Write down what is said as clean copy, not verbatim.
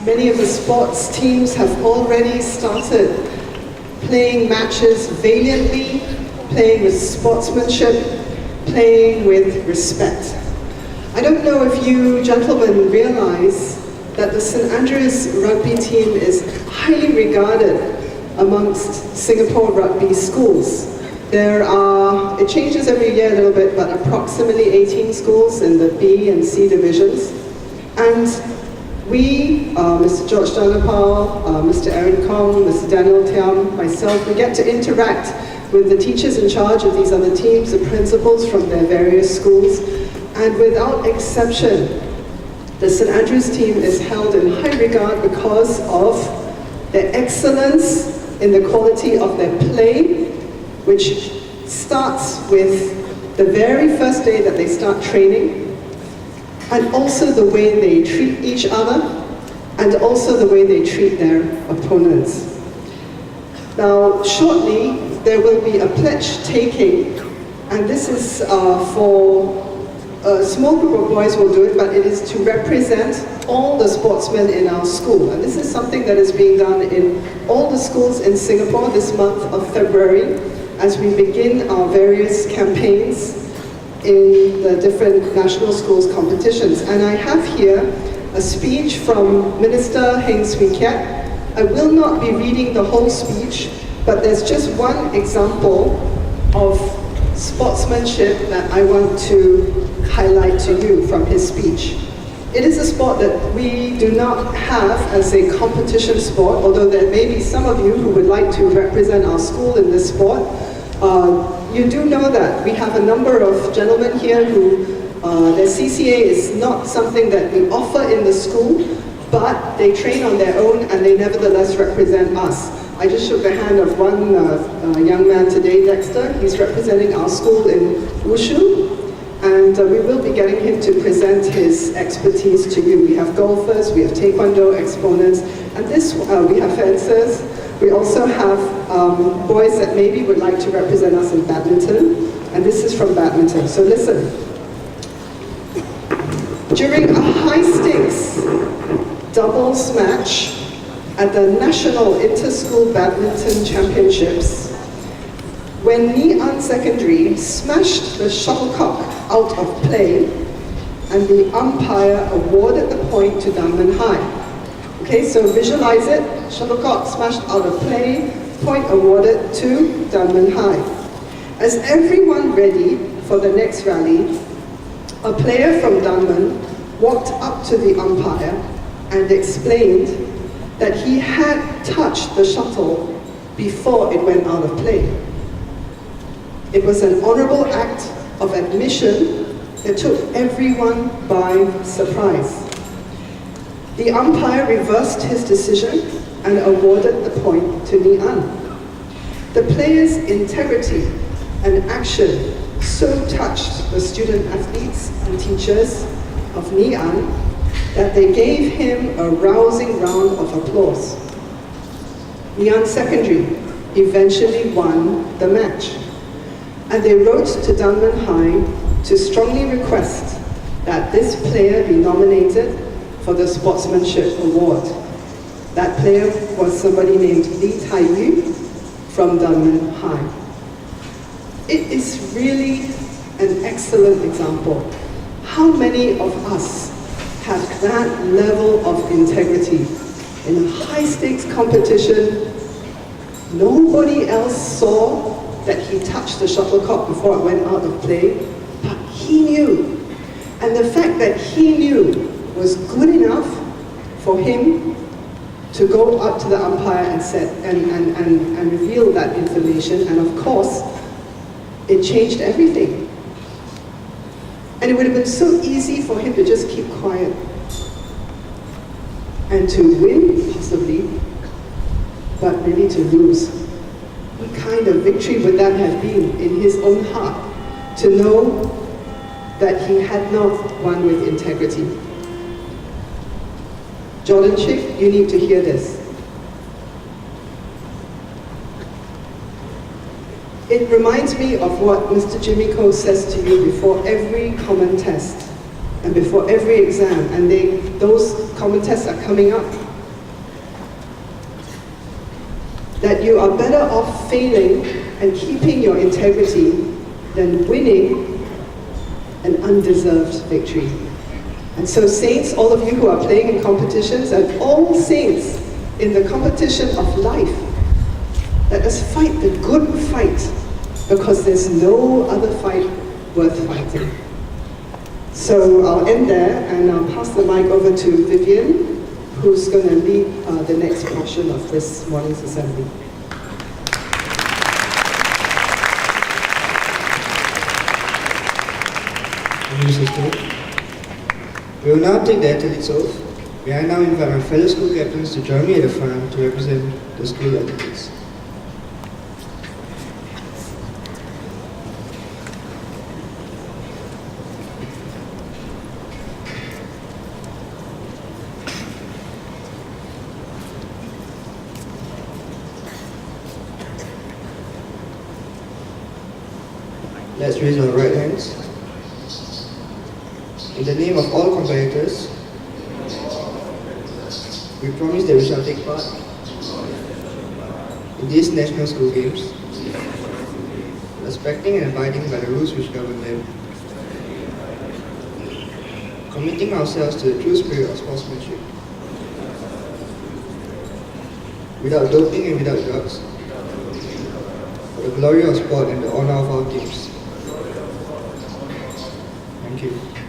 Many of the sports teams have already started playing matches valiantly, playing with sportsmanship, playing with respect. I don't know if you gentlemen realize that the St. Andrews rugby team is highly regarded amongst Singapore rugby schools. There are, it changes every year a little bit, but approximately 18 schools in the B and C divisions. And we, Mr. George Danapal, Mr. Aaron Kong, Mr. Daniel Tiam, myself, we get to interact with the teachers in charge of these other teams, the principals from their various schools, and without exception, the St. Andrews team is held in high regard because of their excellence in the quality of their play, which starts with the very first day that they start training, and also the way they treat each other, and also the way they treat their opponents. Now, shortly, there will be a pledge taking, and this is for a small group of boys will do it, but it is to represent all the sportsmen in our school. And this is something that is being done in all the schools in Singapore this month of February, as we begin our various campaigns in the different national schools competitions. And I have here a speech from Minister Heng Swee Keat. I will not be reading the whole speech, but there's just one example of sportsmanship that I want to highlight to you from his speech. It is a sport that we do not have as a competition sport, although there may be some of you who would like to represent our school in this sport. You do know that we have a number of gentlemen here who their CCA is not something that we offer in the school, but they train on their own and they nevertheless represent us. I just shook the hand of one young man today, Dexter. He's representing our school in Wushu, and we will be getting him to present his expertise to you. We have golfers, we have taekwondo exponents, and this we have fencers. We also have boys that maybe would like to represent us in badminton, and this is from badminton. So listen. During a high-stakes doubles match at the National Inter-School Badminton Championships, when Ngee Ann Secondary smashed the shuttlecock out of play and the umpire awarded the point to Dunman High. Okay, so visualize it, shuttlecock smashed out of play, point awarded to Dunman High. As everyone ready for the next rally, a player from Dunman walked up to the umpire and explained that he had touched the shuttle before it went out of play. It was an honorable act of admission that took everyone by surprise. The umpire reversed his decision and awarded the point to Ngee Ann. The player's integrity and action so touched the student athletes and teachers of Ngee Ann that they gave him a rousing round of applause. Ngee Ann Secondary eventually won the match, and they wrote to Dunman High to strongly request that this player be nominated for the Sportsmanship Award. That player was somebody named Lee Tai Yu from Dunman High. It is really an excellent example. How many of us have that level of integrity in a high-stakes competition? Nobody else saw that he touched the shuttlecock before it went out of play, but he knew. And the fact that he knew was good enough for him to go up to the umpire and reveal that information, and of course, it changed everything. And it would have been so easy for him to just keep quiet and to win, possibly, but really to lose. What kind of victory would that have been in his own heart, to know that he had not won with integrity? Jordan Chick, you need to hear this. It reminds me of what Mr. Jimmy Koh says to you before every common test and before every exam, and those common tests are coming up, that you are better off failing and keeping your integrity than winning an undeserved victory. And so saints, all of you who are playing in competitions, and all saints in the competition of life, let us fight the good fight, because there's no other fight worth fighting. So I'll end there, and I'll pass the mic over to Vivian, who's going to lead the next portion of this morning's assembly. Thank you, Sister. We will now take the athlete's oath. May I now invite my fellow school captains to join me at the front to represent the school athletes. Let's raise our right hands. In the name of all competitors, we promise that we shall take part in these national school games, respecting and abiding by the rules which govern them, committing ourselves to the true spirit of sportsmanship, without doping and without drugs, for the glory of sport and the honor of our teams. Thank you.